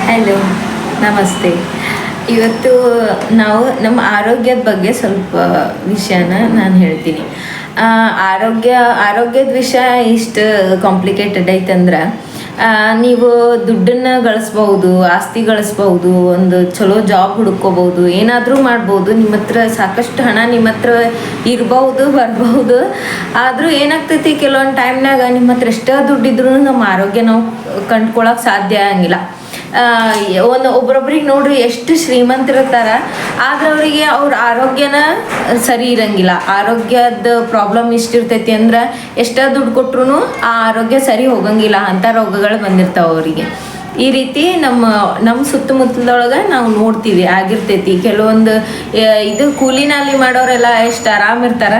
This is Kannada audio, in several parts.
ಹಲೋ, ನಮಸ್ತೆ. ಇವತ್ತು ನಾವು ನಮ್ಮ ಆರೋಗ್ಯದ ಬಗ್ಗೆ ಸ್ವಲ್ಪ ವಿಷಯನ ನಾನು ಹೇಳ್ತೀನಿ. ಆರೋಗ್ಯದ ವಿಷಯ ಇಷ್ಟು ಕಾಂಪ್ಲಿಕೇಟೆಡ್ ಐತಂದ್ರೆ, ನೀವು ದುಡ್ಡನ್ನು ಗಳಿಸ್ಬೋದು, ಆಸ್ತಿ ಗಳಿಸ್ಬೋದು, ಒಂದು ಚಲೋ ಜಾಬ್ ಹುಡ್ಕೋಬೋದು, ಏನಾದರೂ ಮಾಡ್ಬೋದು. ನಿಮ್ಮ ಹತ್ರ ಸಾಕಷ್ಟು ಹಣ ನಿಮ್ಮ ಹತ್ರ ಇರ್ಬೋದು, ಬರ್ಬೋದು. ಆದರೂ ಏನಾಗ್ತೈತಿ, ಕೆಲವೊಂದು ಟೈಮ್ನಾಗ ನಿಮ್ಮ ಹತ್ರ ಎಷ್ಟೋ ದುಡ್ಡಿದ್ರೂ ನಮ್ಮ ಆರೋಗ್ಯ ನಾವು ಕಂಡ್ಕೊಳಕ್ಕೆ ಸಾಧ್ಯ ಆಗಂಗಿಲ್ಲ. ಒಬ್ರೊಬ್ರಿಗೆ ನೋಡ್ರಿ ಎಷ್ಟು ಶ್ರೀಮಂತರಿರ್ತಾರ, ಆದ್ರೆ ಅವರಿಗೆ ಅವ್ರ ಆರೋಗ್ಯನ ಸರಿ ಇರಂಗಿಲ್ಲ. ಆರೋಗ್ಯದ ಪ್ರಾಬ್ಲಮ್ ಇಷ್ಟಿರ್ತೈತಿ ಅಂದ್ರೆ ಎಷ್ಟೋ ದುಡ್ಡು ಕೊಟ್ರು ಆ ಆರೋಗ್ಯ ಸರಿ ಹೋಗಂಗಿಲ್ಲ. ಅಂಥ ರೋಗಗಳು ಬಂದಿರ್ತಾವ ಅವರಿಗೆ. ಈ ರೀತಿ ನಮ್ಮ ಸುತ್ತಮುತ್ತಲದೊಳಗೆ ನಾವು ನೋಡ್ತೀವಿ, ಆಗಿರ್ತೈತಿ. ಕೆಲವೊಂದು ಇದು ಕೂಲಿನಲ್ಲಿ ಮಾಡೋರೆಲ್ಲ ಎಷ್ಟು ಆರಾಮಿರ್ತಾರೆ,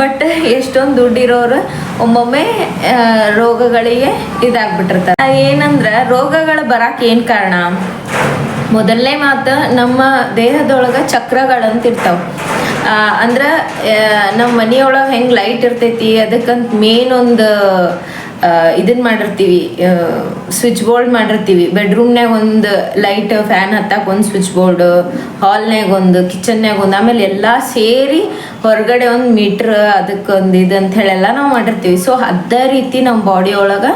ಬಟ್ ಎಷ್ಟೊಂದು ದುಡ್ಡಿರೋರು ಒಮ್ಮೊಮ್ಮೆ ರೋಗಗಳಿಗೆ ಇದಾಗ್ಬಿಟ್ಟಿರ್ತಾರೆ. ಏನಂದ್ರೆ ರೋಗಗಳು ಬರಕ್ಕೆ ಏನು ಕಾರಣ? ಮೊದಲನೇ ಮಾತು, ನಮ್ಮ ದೇಹದೊಳಗೆ ಚಕ್ರಗಳಂತ ಇರ್ತಾವೆ. ಅಂದ್ರೆ ನಮ್ಮ ಮನೆಯೊಳಗೆ ಹೆಂಗೆ ಲೈಟ್ ಇರ್ತೈತಿ, ಅದಕ್ಕಂತ ಮೇನ್ ಒಂದು ಇದನ್ನ ಮಾಡಿರ್ತೀವಿ, ಸ್ವಿಚ್ ಬೋರ್ಡ್ ಮಾಡಿರ್ತೀವಿ. ಬೆಡ್ರೂಮ್ನಾಗ ಒಂದು ಲೈಟ್, ಫ್ಯಾನ್ ಹತ್ತಕ್ಕೆ ಒಂದು ಸ್ವಿಚ್ ಬೋರ್ಡ್, ಹಾಲ್ನಾಗ ಒಂದು, ಕಿಚನ್ಯಾಗ ಒಂದು, ಆಮೇಲೆ ಎಲ್ಲ ಸೇರಿ ಹೊರಗಡೆ ಒಂದು ಮೀಟ್ರ್, ಅದಕ್ಕೊಂದು ಇದು ಅಂತ ಹೇಳೆಲ್ಲ ನಾವು ಮಾಡಿರ್ತೀವಿ. ಸೊ ಅದೇ ರೀತಿ ನಮ್ಮ ಬಾಡಿ ಒಳಗೆ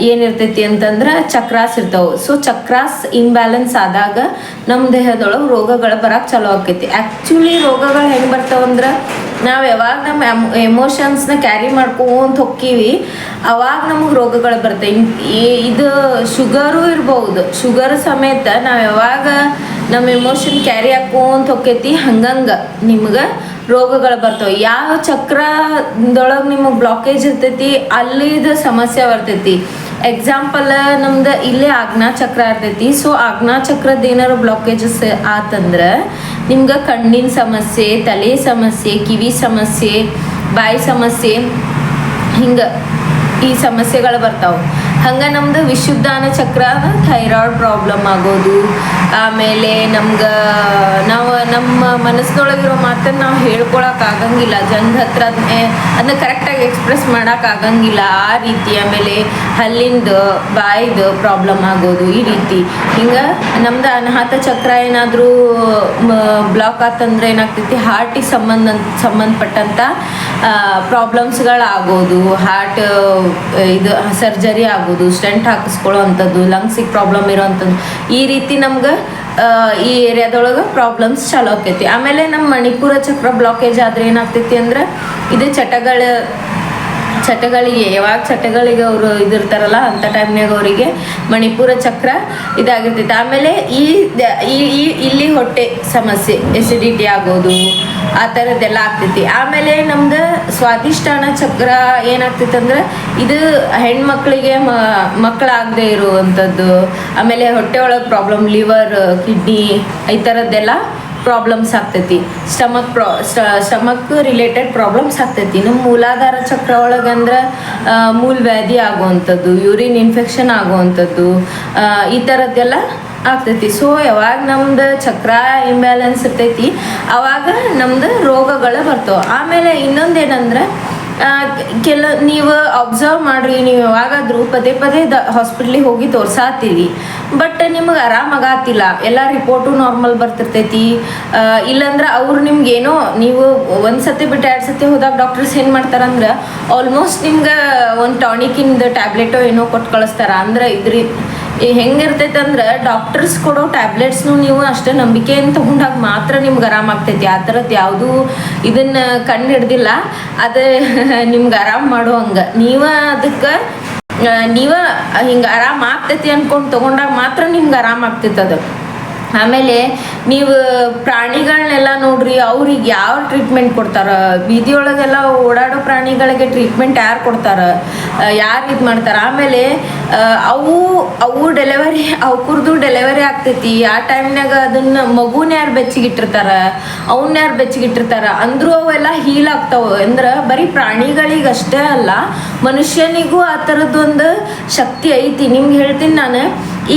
ಏನಿರ್ತೈತಿ ಅಂತಂದ್ರೆ ಚಕ್ರಾಸ್ ಇರ್ತಾವೆ. ಸೊ ಚಕ್ರಾಸ್ ಇಂಬ್ಯಾಲೆನ್ಸ್ ಆದಾಗ ನಮ್ಮ ದೇಹದೊಳಗೆ ರೋಗಗಳು ಬರಕ್ಕೆ ಚಲೋ ಆಕೈತಿ. ಆ್ಯಕ್ಚುಲಿ ರೋಗಗಳು ಹೆಂಗೆ ಬರ್ತಾವಂದ್ರೆ, ನಾವು ಯಾವಾಗ ನಮ್ಮ ಎಮೋಷನ್ಸ್ನ ಕ್ಯಾರಿ ಮಾಡ್ಕೊಂತ ಹೋಗ್ತೀವಿ, ಅವಾಗ ನಮಗೆ ರೋಗಗಳು ಬರ್ತವೆ. ಇದು ಶುಗರು ಇರ್ಬೋದು, ಶುಗರ್ ಸಮೇತ ನಾವು ಯಾವಾಗ ನಮ್ಮ ಎಮೋಷನ್ ಕ್ಯಾರಿ ಹಾಕೊಂತ ಹೋಗ್ತೈತಿ, ಹಂಗಂಗೆ ನಿಮ್ಗೆ ರೋಗಗಳು ಬರ್ತವೆ. ಯಾವ ಚಕ್ರದೊಳಗೆ ನಿಮಗೆ ಬ್ಲಾಕೇಜ್ ಇರ್ತೈತಿ, ಅಲ್ಲಿದು ಸಮಸ್ಯೆ ಬರ್ತೈತಿ. ಎಕ್ಸಾಂಪಲ್, ನಮ್ದು ಇಲ್ಲೇ ಆಜ್ಞಾ ಚಕ್ರ ಇರ್ತೈತಿ. ಸೊ ಆಜ್ಞಾ ಚಕ್ರದ ಏನಾರು ಬ್ಲಾಕೇಜಸ್ ಆತಂದ್ರೆ ನಿಮ್ಗೆ ಕಣ್ಣಿನ ಸಮಸ್ಯೆ, ತಲೆ ಸಮಸ್ಯೆ, ಕಿವಿ ಸಮಸ್ಯೆ, ಬಾಯಿ ಸಮಸ್ಯೆ, ಹಿಂಗೆ ಈ ಸಮಸ್ಯೆಗಳು ಬರ್ತಾವೆ. ಹಂಗೆ ನಮ್ದು ವಿಶುದ್ಧಾನ ಚಕ್ರ, ಥೈರಾಯ್ಡ್ ಪ್ರಾಬ್ಲಮ್ ಆಗೋದು. ಆಮೇಲೆ ನಮ್ಗೆ ನಮ್ಮ ಮನಸ್ಸಿನೊಳಗಿರೋ ಮಾತನ್ನು ನಾವು ಹೇಳ್ಕೊಳಕ್ಕೆ ಆಗಂಗಿಲ್ಲ, ಜನರ ಹತ್ರ ಅದನ್ನ ಕರೆಕ್ಟಾಗಿ ಎಕ್ಸ್ಪ್ರೆಸ್ ಮಾಡೋಕ್ಕಾಗಂಗಿಲ್ಲ, ಆ ರೀತಿ. ಆಮೇಲೆ ಹಲ್ಲಿಂದು, ಬಾಯಿದು ಪ್ರಾಬ್ಲಮ್ ಆಗೋದು, ಈ ರೀತಿ. ಹಿಂಗೆ ನಮ್ದು ಅನಾಹತ ಚಕ್ರ ಏನಾದರೂ ಬ್ಲಾಕ್ ಆತಂದ್ರೆ ಏನಾಗ್ತೈತಿ, ಹಾರ್ಟಿಗೆ ಸಂಬಂಧಪಟ್ಟಂಥ ಪ್ರಾಬ್ಲಮ್ಸ್ಗಳಾಗೋದು. ಹಾರ್ಟ್ ಇದು ಸರ್ಜರಿ ಆಗೋದು, ಸ್ಟೆಂಟ್ ಹಾಕಿಸ್ಕೊಳ್ಳೋ ಅಂಥದ್ದು, ಲಂಗ್ಸಿಗೆ ಪ್ರಾಬ್ಲಮ್ ಇರೋವಂಥದ್ದು. ಈ ರೀತಿ ನಮ್ಗೆ ಈ ಏರಿಯಾದೊಳಗೆ ಪ್ರಾಬ್ಲಮ್ಸ್ ಚಾಲೂ ಆಕೈತಿ. ಆಮೇಲೆ ನಮ್ಮ ಮಣಿಪುರ ಚಕ್ರ ಬ್ಲಾಕೇಜ್ ಆದರೆ ಏನಾಗ್ತೈತಿ ಅಂದ್ರೆ, ಇದು ಚಟಗಳಿಗೆ ಯಾವಾಗ ಚಟಗಳಿಗೆ ಅವರು ಇದಿರ್ತಾರಲ್ಲ, ಅಂಥ ಟೈಮ್ನಾಗ ಅವರಿಗೆ ಮಣಿಪುರ ಚಕ್ರ ಇದಾಗಿರ್ತೈತೆ. ಆಮೇಲೆ ಇಲ್ಲಿ ಹೊಟ್ಟೆ ಸಮಸ್ಯೆ, ಎಸಿಡಿಟಿ ಆಗೋದು, ಆ ಥರದ್ದೆಲ್ಲ ಆಗ್ತೈತಿ. ಆಮೇಲೆ ನಮ್ದು ಸ್ವಾದಿಷ್ಠಾನ ಚಕ್ರ ಏನಾಗ್ತೈತೆ ಅಂದ್ರೆ, ಇದು ಹೆಣ್ಮಕ್ಳಿಗೆ ಮಕ್ಕಳಾಗದೆ ಇರುವಂಥದ್ದು. ಆಮೇಲೆ ಹೊಟ್ಟೆ ಒಳಗೆ ಪ್ರಾಬ್ಲಮ್, ಲಿವರ್, ಕಿಡ್ನಿ, ಈ ಥರದ್ದೆಲ್ಲ ಪ್ರಾಬ್ಲಮ್ಸ್ ಆಗ್ತೈತಿ. ಸ್ಟಮಕ್ ರಿಲೇಟೆಡ್ ಪ್ರಾಬ್ಲಮ್ಸ್ ಆಗ್ತೈತಿ. ನಮ್ಮ ಮೂಲಾಧಾರ ಚಕ್ರ ಒಳಗಂದ್ರೆ ಮೂಲವ್ಯಾಧಿ ಆಗುವಂಥದ್ದು, ಯೂರಿನ್ ಇನ್ಫೆಕ್ಷನ್ ಆಗುವಂಥದ್ದು, ಈ ಥರದ್ದೆಲ್ಲ ಆಗ್ತೈತಿ. ಸೊ ಯಾವಾಗ ನಮ್ದು ಚಕ್ರ ಇಂಬ್ಯಾಲೆನ್ಸ್ ಇರ್ತೈತಿ, ಅವಾಗ ನಮ್ದು ರೋಗಗಳು ಬರ್ತವೆ. ಆಮೇಲೆ ಇನ್ನೊಂದೇನಂದ್ರೆ, ನೀವು ಅಬ್ಸರ್ವ್ ಮಾಡ್ರಿ, ನೀವು ಯಾವಾಗಾದ್ರೂ ಪದೇ ಹಾಸ್ಪಿಟ್ಲಿಗೆ ಹೋಗಿ ತೋರ್ಸಾತೀರಿ, ಬಟ್ ನಿಮಗೆ ಆರಾಮಾಗತ್ತಿಲ್ಲ, ಎಲ್ಲ ರಿಪೋರ್ಟು ನಾರ್ಮಲ್ ಬರ್ತಿರ್ತೈತಿ. ಇಲ್ಲಾಂದ್ರೆ ಅವ್ರು ನಿಮ್ಗೇನೋ, ನೀವು ಒಂದು ಸತಿ ಬಿಟ್ಟು 2 ಸತಿ ಹೋದಾಗ ಡಾಕ್ಟರ್ಸ್ ಏನು ಮಾಡ್ತಾರಂದ್ರೆ, ಆಲ್ಮೋಸ್ಟ್ ನಿಮ್ಗೆ ಒಂದು ಟಾನಿಕಿಂದ ಟ್ಯಾಬ್ಲೆಟೋ ಏನೋ ಕೊಟ್ಟು ಕಳಿಸ್ತಾರ. ಅಂದ್ರೆ ಹೆಂಗಿರ್ತೈತೆ ಅಂದ್ರೆ, ಡಾಕ್ಟರ್ಸ್ ಕೊಡೋ ಟ್ಯಾಬ್ಲೆಟ್ಸ್ನು ನೀವು ಅಷ್ಟೇ ನಂಬಿಕೆಯನ್ನು ತೊಗೊಂಡಾಗ ಮಾತ್ರ ನಿಮ್ಗೆ ಆರಾಮಾಗ್ತೈತಿ. ಆ ಥರದ್ದು ಯಾವುದೂ ಇದನ್ನು ಕಂಡು ಹಿಡ್ದಿಲ್ಲ, ಅದು ನಿಮ್ಗೆ ಆರಾಮ ಮಾಡೋ ಹಂಗೆ. ಅದಕ್ಕೆ ಹಿಂಗೆ ಆರಾಮ ಆಗ್ತೈತಿ ಅಂದ್ಕೊಂಡು ತೊಗೊಂಡಾಗ ಮಾತ್ರ ನಿಮ್ಗೆ ಆರಾಮಾಗ್ತೈತೆ ಅದು. ಆಮೇಲೆ ನೀವು ಪ್ರಾಣಿಗಳನ್ನೆಲ್ಲ ನೋಡ್ರಿ, ಅವ್ರಿಗೆ ಯಾವ ಟ್ರೀಟ್ಮೆಂಟ್ ಕೊಡ್ತಾರೆ? ಬೀದಿಯೊಳಗೆಲ್ಲ ಓಡಾಡೋ ಪ್ರಾಣಿಗಳಿಗೆ ಟ್ರೀಟ್ಮೆಂಟ್ ಯಾರು ಕೊಡ್ತಾರೆ, ಯಾರು ಇದು ಮಾಡ್ತಾರೆ? ಆಮೇಲೆ ಅವು ಡೆಲಿವರಿ, ಅವ್ರದ್ದು ಡೆಲಿವರಿ ಆಗ್ತೈತಿ. ಆ ಟೈಮ್ನಾಗ ಅದನ್ನು ಮಗುನ ಯಾರು ಬೆಚ್ಚಗಿಟ್ಟಿರ್ತಾರೆ, ಅವನ್ನ ಯಾರು ಬೆಚ್ಚಗಿಟ್ಟಿರ್ತಾರೆ ಅಂದರೂ ಅವೆಲ್ಲ ಹೀಲ್ ಆಗ್ತಾವೆ. ಅಂದ್ರೆ ಬರೀ ಪ್ರಾಣಿಗಳಿಗೆ ಅಷ್ಟೇ ಅಲ್ಲ, ಮನುಷ್ಯನಿಗೂ ಆ ಥರದ್ದೊಂದು ಶಕ್ತಿ ಐತಿ. ನಿಮ್ಗೆ ಹೇಳ್ತೀನಿ ನಾನು.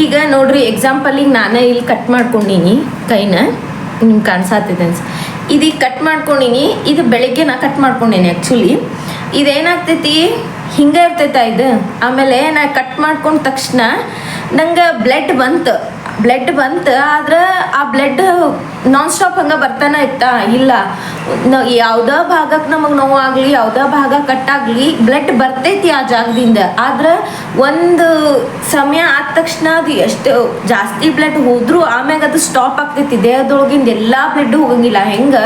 ಈಗ ನೋಡ್ರಿ, ಎಕ್ಸಾಂಪಲಿಗೆ ನಾನೇ ಇಲ್ಲಿ ಕಟ್ ಮಾಡ್ಕೊಂಡೀನಿ ಕೈನ, ನಿಮ್ಗೆ ಕಾಣಿಸಾತಿದೆ ಇದೀಗ ಕಟ್ ಮಾಡ್ಕೊಂಡೀನಿ. ಇದು ಬೆಳಗ್ಗೆ ನಾ ಕಟ್ ಮಾಡ್ಕೊಂಡೀನಿ. ಆ್ಯಕ್ಚುಲಿ ಇದೇನಾಗ್ತೈತಿ, ಹಿಂಗೆ ಇರ್ತೈತ ಇದು. ಆಮೇಲೆ ನಾ ಕಟ್ ಮಾಡ್ಕೊಂಡ ತಕ್ಷಣ ನಂಗೆ ಬ್ಲಡ್ ಬಂತು ಆದ್ರೆ ಆ ಬ್ಲಡ್ ನಾನ್ ಸ್ಟಾಪ್ ಹಂಗೆ ಬರ್ತಾನೆ ಇತ್ತಾ ಇಲ್ಲ, ಯಾವುದೇ ಭಾಗಕ್ಕೆ ನಮಗೆ ನೋವಾಗಲಿ ಯಾವುದೇ ಭಾಗ ಕಟ್ಟಾಗಲಿ ಬ್ಲಡ್ ಬರ್ತೈತಿ ಆ ಜಾಗದಿಂದ. ಆದ್ರೆ ಒಂದು ಸಮಯ ಆದ ತಕ್ಷಣ ಅದು ಎಷ್ಟು ಜಾಸ್ತಿ ಬ್ಲಡ್ ಹೋದ್ರೂ ಆಮ್ಯಾಗ ಅದು ಸ್ಟಾಪ್ ಆಗ್ತೈತಿ. ದೇಹದೊಳಗಿಂದ ಎಲ್ಲ ಬ್ಲಡ್ ಹೋಗಂಗಿಲ್ಲ. ಹೆಂಗೆ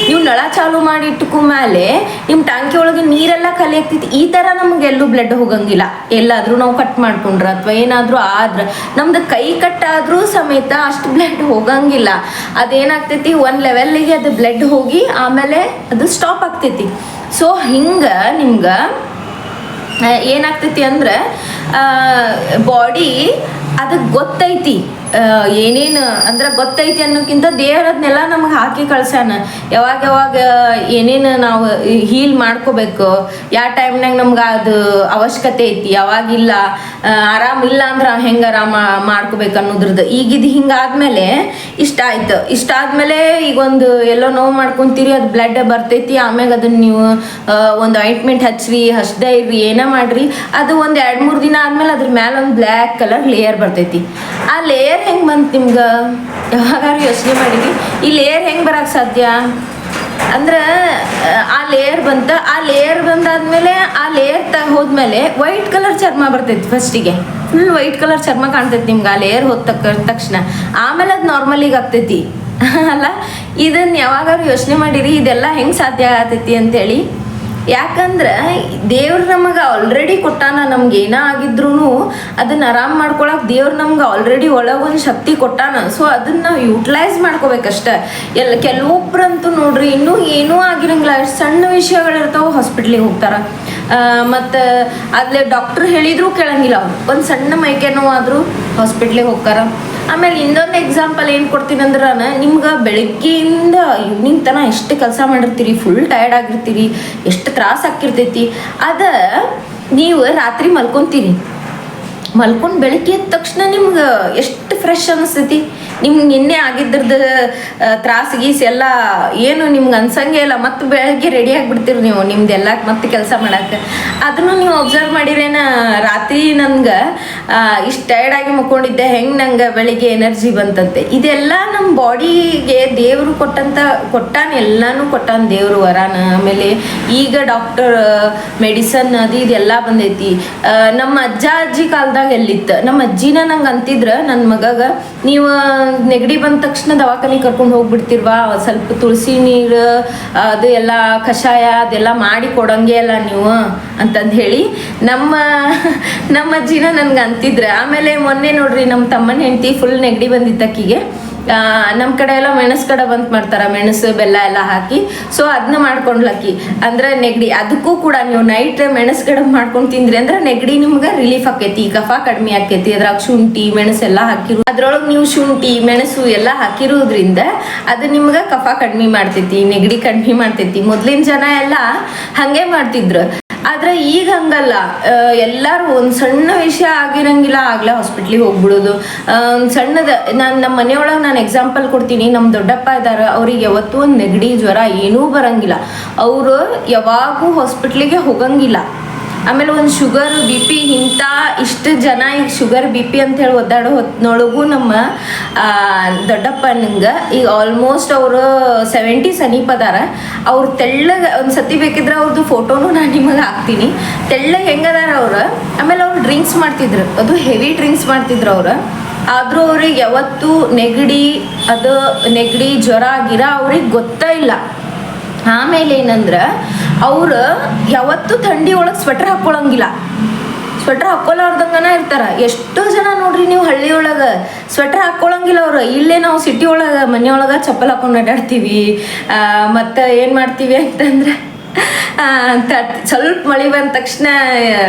ನೀವು ನಳ ಚಾಲು ಮಾಡಿ ಇಟ್ಕೊ ಮೇಲೆ ನಿಮ್ಮ ಟ್ಯಾಂಕಿ ಒಳಗೆ ನೀರೆಲ್ಲ ಖಾಲಿ ಆಗ್ತೈತಿ, ಈ ಥರ ನಮ್ಗೆ ಎಲ್ಲೂ ಬ್ಲಡ್ ಹೋಗಂಗಿಲ್ಲ. ಎಲ್ಲಾದರೂ ನಾವು ಕಟ್ ಮಾಡ್ಕೊಂಡ್ರೆ ಅಥವಾ ಏನಾದರೂ ಆದ್ರೆ ನಮ್ದು ಕೈ ಕಟ್ಟಾದ್ರೂ ಸಮೇತ ಅಷ್ಟು ಬ್ಲಡ್ ಹೋಗಂಗಿಲ್ಲ. ಅದೇನಾಗ್ತೈತಿ ಒಂದು ಲೆವೆಲ್ಲಿಗೆ ಅದು ಬ್ಲಡ್ ಹೋಗಿ ಆಮೇಲೆ ಅದು ಸ್ಟಾಪ್ ಆಗ್ತೈತಿ. ಸೊ ಹಿಂಗೆ ನಿಮ್ಗೆ ಏನಾಗ್ತೈತಿ ಅಂದ್ರೆ ಬಾಡಿ ಅದಕ್ಕೆ ಗೊತ್ತೈತಿ ಏನೇನು ಅಂದ್ರೆ ಗೊತ್ತೈತಿ ಅನ್ನೋಕ್ಕಿಂತ ದೇವರದ್ನೆಲ್ಲ ನಮ್ಗೆ ಹಾಕಿ ಕಳ್ಸ್ಯಾನ. ಯಾವಾಗ ಏನೇನು ನಾವು ಹೀಲ್ ಮಾಡ್ಕೋಬೇಕು, ಯಾವ ಟೈಮ್ನಾಗ ನಮ್ಗೆ ಅದು ಅವಶ್ಯಕತೆ ಐತಿ, ಯಾವಾಗಿಲ್ಲ, ಆರಾಮಿಲ್ಲ ಅಂದ್ರೆ ಹೆಂಗೆ ಆರಾಮ ಮಾಡ್ಕೋಬೇಕು ಅನ್ನೋದ್ರದ್ದು. ಈಗ ಇದು ಹಿಂಗಾದ್ಮೇಲೆ ಇಷ್ಟಾದ್ಮೇಲೆ ಈಗ ಒಂದು ಎಲ್ಲೋ ನೋವು ಮಾಡ್ಕೊತೀರಿ, ಅದು ಬ್ಲಡ್ ಬರ್ತೈತಿ. ಆಮ್ಯಾಗ ಅದನ್ನ ನೀವು ಒಂದು ಆಯಿಂಟ್ಮೆಂಟ್ ಹಚ್ಚ್ದೇ ಇರ್ರಿ, ಏನೇ ಮಾಡ್ರಿ, ಅದು ಒಂದು 2-3 ದಿನ ಆದ್ಮೇಲೆ ಅದ್ರ ಮೇಲೆ ಒಂದು ಬ್ಲ್ಯಾಕ್ ಕಲರ್ ಲೇಯರ್ ಬರ್ತೈತಿ. ಆ ಲೇಯರ್ ಹೆಂಗೆ ಬಂತು ನಿಮ್ಗೆ ಯಾವಾಗಾರು ಯೋಚನೆ ಮಾಡಿರಿ? ಈ ಲೇಯರ್ ಹೆಂಗೆ ಬರಕ್ಕೆ ಸಾಧ್ಯ ಅಂದ್ರೆ ಆ ಲೇಯರ್ ಬಂದಾದ್ಮೇಲೆ ಆ ಲೇಯರ್ ಹೋದ್ಮೇಲೆ ವೈಟ್ ಕಲರ್ ಚರ್ಮ ಬರ್ತೈತಿ. ಫಸ್ಟಿಗೆ ಫುಲ್ ವೈಟ್ ಕಲರ್ ಚರ್ಮ ಕಾಣ್ತೈತಿ ನಿಮ್ಗೆ ಆ ಲೇಯರ್ ಹೋದ ತಕ್ಷಣ. ಆಮೇಲೆ ಅದು ನಾರ್ಮಲಿಗೆ ಆಗ್ತೈತಿ ಅಲ್ಲ. ಇದನ್ನ ಯಾವಾಗಾರು ಯೋಚನೆ ಮಾಡಿರಿ ಇದೆಲ್ಲ ಹೆಂಗೆ ಸಾಧ್ಯ ಆಗತೈತಿ ಅಂತೇಳಿ? ಯಾಕಂದ್ರೆ ದೇವ್ರು ನಮಗೆ ಆಲ್ರೆಡಿ ಕೊಟ್ಟಾನ. ನಮ್ಗೆ ಏನ ಆಗಿದ್ರು ಅದನ್ನ ಆರಾಮ್ ಮಾಡ್ಕೊಳಕ್ ದೇವ್ರು ನಮ್ಗೆ ಆಲ್ರೆಡಿ ಒಳಗೊಂದು ಶಕ್ತಿ ಕೊಟ್ಟಾನ. ಸೊ ಅದನ್ನ ನಾವು ಯೂಟಿಲೈಸ್ ಮಾಡ್ಕೋಬೇಕಷ್ಟ. ಕೆಲವೊಬ್ರಂತೂ ನೋಡ್ರಿ ಇನ್ನೂ ಏನೂ ಆಗಿರಂಗಿಲ್ಲ, ಸಣ್ಣ ವಿಷಯಗಳಿರ್ತಾವೆ ಹಾಸ್ಪಿಟ್ಲಿಗೆ ಹೋಗ್ತಾರ. ಮತ್ತು ಅಲ್ಲೇ ಡಾಕ್ಟ್ರ್ ಹೇಳಿದ್ರು ಕೇಳಂಗಿಲ್ಲ. ಅವ್ರು ಒಂದು ಸಣ್ಣ ಮೈಕೆ ನೋವಾದರೂ ಹಾಸ್ಪಿಟ್ಲಿಗೆ ಹೋಗ್ತಾರ. ಆಮೇಲೆ ಇನ್ನೊಂದು ಎಕ್ಸಾಂಪಲ್ ಏನು ಕೊಡ್ತೀನಿ ಅಂದ್ರೆ, ನಿಮ್ಗೆ ಬೆಳಗ್ಗೆಯಿಂದ ಈವ್ನಿಂಗ್ ತನಕ ಎಷ್ಟು ಕೆಲಸ ಮಾಡಿರ್ತೀರಿ, ಫುಲ್ ಟಯರ್ಡ್ ಆಗಿರ್ತೀರಿ, ಎಷ್ಟು ತ್ರಾಸ ಆಗಿರ್ತೈತಿ. ಅದು ನೀವು ರಾತ್ರಿ ಮಲ್ಕೊಂಡು ಬೆಳಗ್ಗೆ ಎದ್ದ ತಕ್ಷಣ ನಿಮ್ಗೆ ಎಷ್ಟು ಫ್ರೆಶ್ ಅನಿಸ್ತೈತಿ. ನಿಮ್ಗೆ ನಿನ್ನೆ ಆಗಿದ್ರದ್ದು ತ್ರಾಸ ಗೀಸ್ ಎಲ್ಲ ಏನು ನಿಮ್ಗೆ ಅನ್ಸಂಗೆ ಇಲ್ಲ. ಮತ್ತು ಬೆಳಗ್ಗೆ ರೆಡಿ ಆಗಿಬಿಡ್ತೀರಿ ನೀವು ನಿಮ್ದೆಲ್ಲ ಮತ್ತೆ ಕೆಲಸ ಮಾಡಕ್ಕೆ. ಅದನ್ನು ನೀವು ಒಬ್ಸರ್ವ್ ಮಾಡಿರೇನ, ರಾತ್ರಿ ನನ್ಗೆ ಇಷ್ಟು ಟಯರ್ಡಾಗಿ ಮಕ್ಕೊಂಡಿದ್ದೆ, ಹೆಂಗೆ ನಂಗೆ ಬೆಳಿಗ್ಗೆ ಎನರ್ಜಿ ಬಂತಂತೆ. ಇದೆಲ್ಲ ನಮ್ಮ ಬಾಡಿಗೆ ದೇವರು ಕೊಟ್ಟಾನ, ಎಲ್ಲನೂ ಕೊಟ್ಟಾನ ದೇವರು ವರಾನ. ಆಮೇಲೆ ಈಗ ಡಾಕ್ಟರ್ ಮೆಡಿಸನ್ ಇದೆಲ್ಲ ಬಂದೈತಿ. ನಮ್ಮ ಅಜ್ಜಿ ಕಾಲದಾಗ ಎಲ್ಲಿತ್ತು, ನಮ್ಮ ಅಜ್ಜಿನ ನಂಗೆ ಅಂತಿದ್ರ ನನ್ನ ಮಗಗ, ನೀವು ನೆಗಡಿ ಬಂದ ತಕ್ಷಣ ದವಾಖಾನೆ ಕರ್ಕೊಂಡು ಹೋಗ್ಬಿಡ್ತಿರ್ವಾ, ಸ್ವಲ್ಪ ತುಳಸಿ ನೀರು ಅದು ಎಲ್ಲ ಕಷಾಯ ಅದೆಲ್ಲ ಮಾಡಿ ಕೊಡಂಗೆ ಅಲ್ಲ ನೀವು ಅಂತಂದು ಹೇಳಿ ನಮ್ಮ ಅಜ್ಜಿನ ನನ್ಗೆ ಅಂತಿದ್ರ. ಆಮೇಲೆ ಮೊನ್ನೆ ನೋಡ್ರಿ ನಮ್ಮ ತಮ್ಮನ ಹೆಂಡತಿ ಫುಲ್ ನೆಗಡಿ ಬಂದಿದ್ದಕ್ಕಿಗೆ ನಮ್ಮ ಕಡೆ ಎಲ್ಲ ಮೆಣಸು ಕಡಬು ಅಂತ ಮಾಡ್ತಾರೆ, ಮೆಣಸು ಬೆಲ್ಲ ಎಲ್ಲ ಹಾಕಿ. ಸೊ ಅದನ್ನ ಮಾಡ್ಕೊಂಡ್ಲಕ್ಕಿ ಅಂದ್ರೆ ನೆಗಡಿ. ಅದಕ್ಕೂ ಕೂಡ ನೀವು ನೈಟ್ ಮೆಣಸು ಕಡಬು ಮಾಡ್ಕೊಂಡು ತಿಂದ್ರಿ ಅಂದ್ರೆ ನೆಗಡಿ ನಿಮ್ಗೆ ರಿಲೀಫ್ ಆಕೈತಿ, ಕಫ ಕಡಿಮೆ ಆಕೈತಿ. ಅದ್ರಾಗ ಶುಂಠಿ ಮೆಣಸು ಎಲ್ಲ ಹಾಕಿರು, ಅದ್ರೊಳಗೆ ನೀವು ಶುಂಠಿ ಮೆಣಸು ಎಲ್ಲ ಹಾಕಿರೋದ್ರಿಂದ ಅದು ನಿಮ್ಗೆ ಕಫ ಕಡಿಮೆ ಮಾಡ್ತೈತಿ, ನೆಗಡಿ ಕಡಿಮೆ ಮಾಡ್ತೈತಿ. ಮೊದ್ಲಿನ ಜನ ಎಲ್ಲ ಹಾಗೆ ಮಾಡ್ತಿದ್ರು. ಆದ್ರೆ ಈಗ ಹಂಗಲ್ಲ, ಎಲ್ಲರೂ ಒಂದು ಸಣ್ಣ ವಿಷಯ ಆಗಿರಂಗಿಲ್ಲ ಆಗ್ಲೇ ಹಾಸ್ಪಿಟ್ಲಿಗೆ ಹೋಗ್ಬಿಡೋದು. ಸಣ್ಣದ ನಮ್ಮ ಮನೆಯೊಳಗೆ ನಾನು ಎಕ್ಸಾಂಪಲ್ ಕೊಡ್ತೀನಿ. ನಮ್ಮ ದೊಡ್ಡಪ್ಪ ಇದ್ದಾರೆ, ಅವ್ರಿಗೆ ಯಾವತ್ತೂ ಒಂದು ನೆಗಡಿ ಜ್ವರ ಏನೂ ಬರಂಗಿಲ್ಲ. ಅವರು ಯಾವಾಗೂ ಹಾಸ್ಪಿಟ್ಲಿಗೆ ಹೋಗಂಗಿಲ್ಲ. ಆಮೇಲೆ ಒಂದು ಶುಗರ್ BP ಇಂಥ ಇಷ್ಟು ಜನ ಈಗ ಶುಗರ್ BP ಅಂತ ಹೇಳಿ ಒದ್ದಾಡೋ ಹೊತ್ತಿನೊಳಗೂ ನಮ್ಮ ದೊಡ್ಡಪ್ಪನಿಗೆ ಈಗ ಆಲ್ಮೋಸ್ಟ್ ಅವರು 70 ಸಮೀಪ ಅದಾರ. ಅವ್ರು ತೆಳ್ಳಗೆ ಒಂದು ಸತಿ ಬೇಕಿದ್ರೆ ಅವ್ರದ್ದು ಫೋಟೋನು ನಾನು ನಿಮಗೆ ಹಾಕ್ತೀನಿ. ತೆಳ್ಳಗೆ ಹೆಂಗದಾರ ಅವ್ರು. ಆಮೇಲೆ ಅವ್ರು ಡ್ರಿಂಕ್ಸ್ ಮಾಡ್ತಿದ್ರು, ಅದು ಹೆವಿ ಡ್ರಿಂಕ್ಸ್ ಮಾಡ್ತಿದ್ರು ಅವ್ರು. ಆದರೂ ಅವ್ರಿಗೆ ಯಾವತ್ತೂ ನೆಗಡಿ ಜ್ವರ ಗಿರ ಅವ್ರಿಗೆ ಗೊತ್ತೇ ಇಲ್ಲ. ಆಮೇಲೆ ಏನಂದ್ರೆ ಅವ್ರು ಯಾವತ್ತೂ ಥಂಡಿ ಒಳಗೆ ಸ್ವೆಟರ್ ಹಾಕ್ಕೊಳಂಗಿಲ್ಲ, ಸ್ವೆಟರ್ ಹಾಕ್ಕೊಲಾರ್ದಂಗನ ಇರ್ತಾರ. ಎಷ್ಟೋ ಜನ ನೋಡ್ರಿ ನೀವು ಹಳ್ಳಿ ಒಳಗೆ ಸ್ವೆಟರ್ ಹಾಕ್ಕೊಳಂಗಿಲ್ಲ ಅವ್ರು. ಇಲ್ಲೇ ನಾವು ಸಿಟಿ ಒಳಗೆ ಮನೆಯೊಳಗೆ ಚಪ್ಪಲ್ ಹಾಕೊಂಡು ಅಡ್ಡಾಡ್ತೀವಿ. ಮತ್ತು ಏನು ಮಾಡ್ತೀವಿ ಅಂತಂದ್ರೆ ಸ್ವಲ್ಪ ಮಳೆ ಬಂದ ತಕ್ಷಣ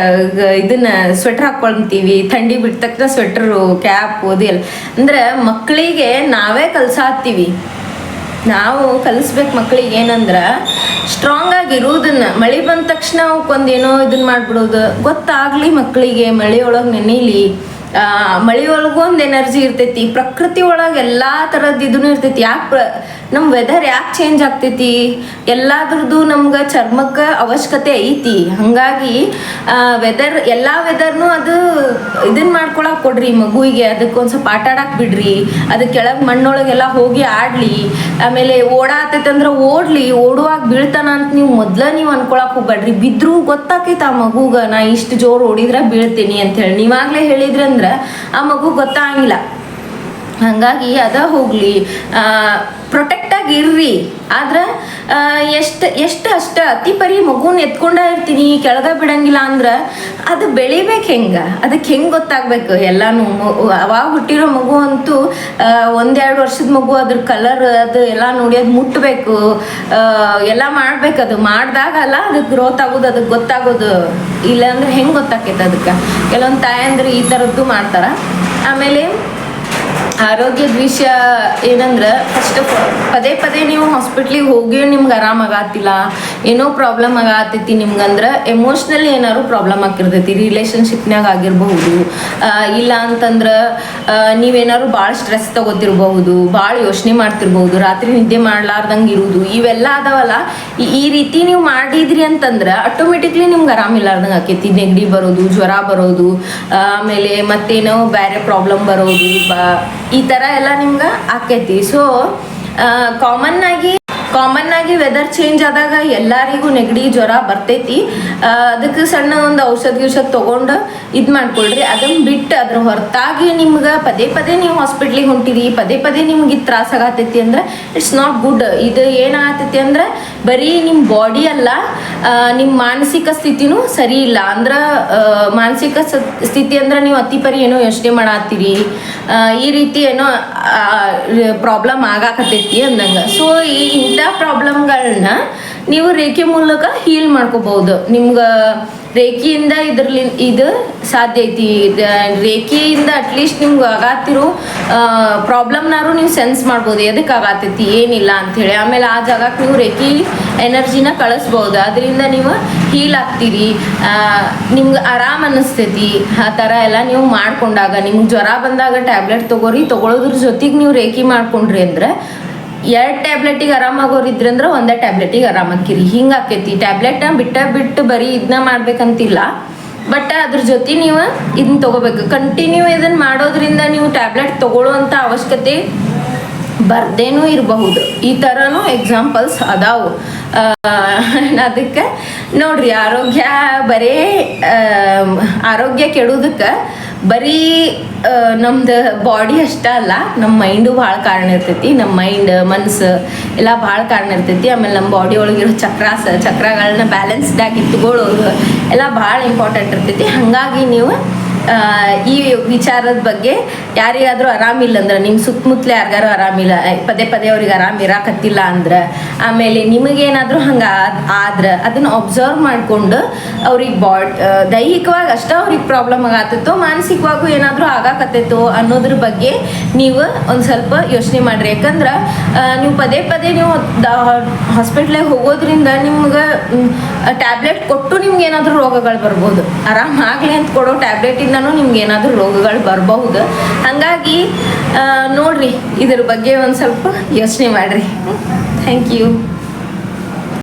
ಇದನ್ನ ಸ್ವೆಟರ್ ಹಾಕ್ಕೊಳ್ತೀವಿ, ಥಂಡಿ ಬಿಟ್ಟ ತಕ್ಷಣ ಸ್ವೆಟರು ಕ್ಯಾಪ್ ಓದಿಲ್ಲ. ಅಂದ್ರೆ ಮಕ್ಕಳಿಗೆ ನಾವೇ ಕಲ್ಸಾತ್ತೀವಿ. ನಾವು ಕಲಿಸ್ಬೇಕು ಮಕ್ಕಳಿಗೆ ಏನಂದ್ರೆ ಸ್ಟ್ರಾಂಗ್ ಆಗಿರೋದನ್ನ. ಮಳೆ ಬಂದ ತಕ್ಷಣ ಅವಕ್ಕೊಂದೇನೋ ಇದನ್ನ ಮಾಡ್ಬಿಡೋದು ಗೊತ್ತಾಗ್ಲಿ ಮಕ್ಕಳಿಗೆ. ಮಳೆಯೊಳಗೆ ನೆನೀಲಿ, ಮಳೆ ಒಳಗೂ ಒಂದು ಎನರ್ಜಿ ಇರ್ತೈತಿ, ಪ್ರಕೃತಿ ಒಳಗೆ ಎಲ್ಲ ಥರದ್ದು ಇದೂ ಇರ್ತೈತಿ. ಯಾಕೆ ನಮ್ಮ ವೆದರ್ ಯಾಕೆ ಚೇಂಜ್ ಆಗ್ತೈತಿ, ಎಲ್ಲದ್ರದ್ದು ನಮ್ಗೆ ಚರ್ಮಕ್ಕೆ ಅವಶ್ಯಕತೆ ಐತಿ. ಹಾಗಾಗಿ ಎಲ್ಲ ವೆದರ್ನು ಅದು ಇದನ್ನ ಮಾಡ್ಕೊಳಕ್ಕೆ ಕೊಡ್ರಿ ಮಗುವಿಗೆ. ಅದಕ್ಕೆ ಒಂದು ಸ್ವಲ್ಪ ಆಟ ಆಡಕ್ಕೆ ಬಿಡ್ರಿ, ಅದಕ್ಕೆ ಕೆಳಗೆ ಮಣ್ಣೊಳಗೆಲ್ಲ ಹೋಗಿ ಆಡಲಿ. ಆಮೇಲೆ ಓಡಾತೈತಂದ್ರೆ ಓಡುವಾಗ ಬೀಳ್ತಾನ ಅಂತ ನೀವು ಅನ್ಕೊಳಕ್ಕೆ ಹೋಗ್ಬೇಡ್ರಿ. ಬಿದ್ದರೂ ಗೊತ್ತಾಕೈತೆ ಆ ಮಗುಗ, ನಾ ಇಷ್ಟು ಜೋರು ಓಡಿದ್ರೆ ಬೀಳ್ತೀನಿ ಅಂತ ಹೇಳಿ. ನೀವಾಗಲೇ ಹೇಳಿದ್ರಂದ್ರೆ ಆ ಮಗು ಗೊತ್ತಾಗಿಲ್ಲ. ಹಾಗಾಗಿ ಅದ ಹೋಗ್ಲಿ, ಪ್ರೊಟೆಕ್ಟ್ ಆಗಿ ಇರ್ರಿ. ಆದ್ರೆ ಎಷ್ಟು ಅಷ್ಟ ಅತಿ ಪರಿ ಮಗುನ ಎತ್ಕೊಂಡ ಇರ್ತೀನಿ, ಕೆಳಗ ಬಿಡಂಗಿಲ್ಲ ಅಂದ್ರೆ ಅದು ಬೆಳಿಬೇಕು ಹೆಂಗೆ, ಅದಕ್ಕೆ ಹೆಂಗೆ ಗೊತ್ತಾಗ್ಬೇಕು ಎಲ್ಲಾನು. ಅವಾಗ ಹುಟ್ಟಿರೋ ಮಗು ಅಂತೂ 1-2 ವರ್ಷದ ಮಗು, ಅದ್ರ ಕಲರ್ ಅದು ಎಲ್ಲ ನೋಡಿ ಅದು ಮುಟ್ಟಬೇಕು, ಎಲ್ಲ ಮಾಡ್ಬೇಕು. ಅದು ಮಾಡಿದಾಗಲ್ಲ ಅದಕ್ಕೆ ಗ್ರೋತ್ ಆಗೋದು, ಅದಕ್ಕೆ ಗೊತ್ತಾಗೋದು. ಇಲ್ಲಾಂದ್ರೆ ಹೆಂಗೆ ಗೊತ್ತಾಕೈತೆ ಅದಕ್ಕೆ. ಕೆಲವೊಂದು ತಾಯಂದ್ರೆ ಈ ಥರದ್ದು ಮಾಡ್ತಾರ. ಆಮೇಲೆ ಆರೋಗ್ಯದ ವಿಷಯ ಏನಂದ್ರೆ, ಫಸ್ಟ್ ಪದೇ ನೀವು ಹಾಸ್ಪಿಟ್ಲಿಗೆ ಹೋಗಿ ನಿಮ್ಗೆ ಆರಾಮಾಗತ್ತಿಲ್ಲ, ಏನೋ ಪ್ರಾಬ್ಲಮ್ ಆಗತ್ತೈತಿ ನಿಮ್ಗಂದ್ರೆ ಎಮೋಷ್ನಲಿ ಏನಾದ್ರು ಪ್ರಾಬ್ಲಮ್ ಆಗಿರ್ತೈತಿ. ರಿಲೇಷನ್ಶಿಪ್ನಾಗ ಆಗಿರಬಹುದು, ಇಲ್ಲ ಅಂತಂದ್ರೆ ನೀವೇನಾದ್ರು ಭಾಳ ಸ್ಟ್ರೆಸ್ ತಗೋತಿರ್ಬಹುದು, ಭಾಳ ಯೋಚನೆ ಮಾಡ್ತಿರ್ಬಹುದು, ರಾತ್ರಿ ನಿದ್ದೆ ಮಾಡ್ಲಾರ್ದಂಗೆ ಇರುವುದು, ಇವೆಲ್ಲ ಅದಾವಲ್ಲ. ಈ ರೀತಿ ನೀವು ಮಾಡಿದ್ರಿ ಅಂತಂದ್ರೆ ಆಟೋಮೆಟಿಕ್ಲಿ ನಿಮ್ಗೆ ಆರಾಮಿಲ್ಲಾರ್ದಂಗೆ ಆಕೈತಿ. ನೆಗಡಿ ಬರೋದು, ಜ್ವರ ಬರೋದು, ಆಮೇಲೆ ಮತ್ತೇನೋ ಬೇರೆ ಪ್ರಾಬ್ಲಮ್ ಬರೋದು, ಈ ಥರ ಎಲ್ಲ ನಿಮ್ಗೆ ಆಕೈತಿ. ಸೊ ಕಾಮನ್ ಆಗಿ ವೆದರ್ ಚೇಂಜ್ ಆದಾಗ ಎಲ್ಲರಿಗೂ ನೆಗಡಿ ಜ್ವರ ಬರ್ತೈತಿ. ಅದಕ್ಕೆ ಸಣ್ಣ ಒಂದು ಔಷಧ ತೊಗೊಂಡು ಇದು ಮಾಡ್ಕೊಳ್ರಿ. ಅದನ್ನು ಬಿಟ್ಟು ಅದ್ರ ಹೊರತಾಗಿ ನಿಮ್ಗೆ ಪದೇ ನೀವು ಹಾಸ್ಪಿಟ್ಲಿಗೆ ಹೊಂಟಿರಿ, ಪದೇ ನಿಮ್ಗೆ ಇದು ತ್ರಾಸ ಆಗತೈತಿ ಅಂದ್ರೆ ಇಟ್ಸ್ ನಾಟ್ ಗುಡ್. ಇದು ಏನಾಗತೈತಿ ಅಂದ್ರೆ ಬರೀ ನಿಮ್ಮ ಬಾಡಿ ಅಲ್ಲ, ನಿಮ್ಮ ಮಾನಸಿಕ ಸ್ಥಿತಿನೂ ಸರಿ ಇಲ್ಲ. ಅಂದ್ರೆ ಮಾನಸಿಕ ಸ್ಥಿತಿ ಅಂದ್ರೆ ನೀವು ಅತಿ ಪರಿ ಏನೋ ಯೋಚನೆ ಮಾಡತ್ತೀರಿ, ಈ ರೀತಿ ಏನೋ ಪ್ರಾಬ್ಲಮ್ ಆಗಾಕತ್ತೈತಿ ಅಂದಂಗೆ. ಸೊ ಇಂಥ ಪ್ರಾಬ್ಲಮ್ಗಳನ್ನ ನೀವು ರೇಖೆ ಮೂಲಕ ಹೀಲ್ ಮಾಡ್ಕೋಬಹುದು. ನಿಮ್ಗೆ ರೇಖೆಯಿಂದ ಇದು ಸಾಧ್ಯ ಐತಿ. ರೇಖೆಯಿಂದ ಅಟ್ಲೀಸ್ಟ್ ನಿಮ್ಗೆ ಆಗತ್ತಿರೋ ಪ್ರಾಬ್ಲಮ್ನಾರು ನೀವು ಸೆನ್ಸ್ ಮಾಡ್ಬೋದು, ಎದಕ್ಕೆ ಆಗತ್ತೈತಿ ಏನಿಲ್ಲ ಅಂಥೇಳಿ. ಆಮೇಲೆ ಆ ಜಾಗಕ್ಕೆ ನೀವು ರೇಖೆ ಎನರ್ಜಿನ ಕಳಿಸ್ಬೋದು, ಅದರಿಂದ ನೀವು ಹೀಲ್ ಆಗ್ತೀರಿ, ನಿಮ್ಗೆ ಆರಾಮ್ ಅನ್ನಿಸ್ತೈತಿ. ಆ ಥರ ಎಲ್ಲ ನೀವು ಮಾಡ್ಕೊಂಡಾಗ ನಿಮ್ಗೆ ಜ್ವರ ಬಂದಾಗ ಟ್ಯಾಬ್ಲೆಟ್ ತೊಗೊಳೋದ್ರ ಜೊತೆಗೆ ನೀವು ರೇಖೆ ಮಾಡ್ಕೊಂಡ್ರಿ ಅಂದ್ರೆ 2 ಟ್ಯಾಬ್ಲೆಟಿಗೆ ಆರಾಮಾಗೋರಿದ್ರಿ ಅಂದ್ರೆ 1 ಟ್ಯಾಬ್ಲೆಟಿಗೆ ಆರಾಮಾಕಿರಿ. ಹಿಂಗೆ ಆಕೈತಿ. ಟ್ಯಾಬ್ಲೆಟ್ನ ಬಿಟ್ಟು ಬರೀ ಇದನ್ನ ಮಾಡ್ಬೇಕಂತಿಲ್ಲ, ಬಟ್ ಅದ್ರ ಜೊತೆ ನೀವು ಇದನ್ನ ತೊಗೋಬೇಕು. ಕಂಟಿನ್ಯೂ ಇದನ್ನು ಮಾಡೋದ್ರಿಂದ ನೀವು ಟ್ಯಾಬ್ಲೆಟ್ ತೊಗೊಳ್ಳೋವಂಥ ಅವಶ್ಯಕತೆ ಬರ್ದೇನೂ ಇರಬಹುದು. ಈ ಥರನೂ ಎಕ್ಸಾಂಪಲ್ಸ್ ಅದಾವು. ಅದಕ್ಕೆ ನೋಡ್ರಿ, ಆರೋಗ್ಯ ಕೆಡೋದಕ್ಕೆ ಬರೀ ನಮ್ದು ಬಾಡಿ ಅಷ್ಟೇ ಅಲ್ಲ, ನಮ್ಮ ಮೈಂಡು ಭಾಳ ಕಾರಣ ಇರ್ತೈತಿ. ನಮ್ಮ ಮೈಂಡ್ ಮನಸ್ಸು ಎಲ್ಲ ಭಾಳ ಕಾರಣ ಇರ್ತೈತಿ. ಆಮೇಲೆ ನಮ್ಮ ಬಾಡಿ ಒಳಗಿರೋ ಚಕ್ರಗಳನ್ನ ಬ್ಯಾಲೆನ್ಸ್ಡಾಗಿ ಇಟ್ಕೊಳ್ಳೋದು ಎಲ್ಲ ಭಾಳ ಇಂಪಾರ್ಟೆಂಟ್ ಇರ್ತೈತಿ. ಹಾಗಾಗಿ ನೀವು ಈ ವಿಚಾರದ ಬಗ್ಗೆ ಯಾರಿಗಾದ್ರೂ ಆರಾಮಿಲ್ಲ ಅಂದ್ರೆ, ನಿಮ್ಮ ಸುತ್ತಮುತ್ತಲೇ ಯಾರಿಗಾರು ಆರಾಮಿಲ್ಲ, ಪದೇ ಅವ್ರಿಗೆ ಆರಾಮ ಇರಾಕತ್ತಿಲ್ಲ ಅಂದ್ರೆ, ಆಮೇಲೆ ನಿಮಗೇನಾದರೂ ಹಂಗೆ ಆದ್ರೆ ಅದನ್ನು ಅಬ್ಸರ್ವ್ ಮಾಡಿಕೊಂಡು ಅವ್ರಿಗೆ ದೈಹಿಕವಾಗಿ ಅಷ್ಟೇ ಅವ್ರಿಗೆ ಪ್ರಾಬ್ಲಮ್ ಆಗತ್ತೈತೋ, ಮಾನಸಿಕವಾಗೂ ಏನಾದರೂ ಆಗಾಕತ್ತೈತೋ ಅನ್ನೋದ್ರ ಬಗ್ಗೆ ನೀವು ಒಂದು ಸ್ವಲ್ಪ ಯೋಚನೆ ಮಾಡಿರಿ. ಯಾಕಂದ್ರೆ ನೀವು ಪದೇ ನೀವು ಹಾಸ್ಪಿಟ್ಲಿಗೆ ಹೋಗೋದ್ರಿಂದ ನಿಮ್ಗೆ ಟ್ಯಾಬ್ಲೆಟ್ ಕೊಟ್ಟು ನಿಮ್ಗೆ ಏನಾದರೂ ರೋಗಗಳು ಬರ್ಬೋದು. ಆರಾಮಾಗಲಿ ಅಂತ ಕೊಡೋ ಟ್ಯಾಬ್ಲೆಟಿಂದನೂ ನಿಮ್ಗೆ ಏನಾದರೂ ರೋಗಗಳು ಬರಬಹುದು. ಹಾಗಾಗಿ ನೋಡ್ರಿ, ಇದ್ರ ಬಗ್ಗೆ ಒಂದು ಸ್ವಲ್ಪ ಯೋಚನೆ ಮಾಡಿರಿ. Thank you.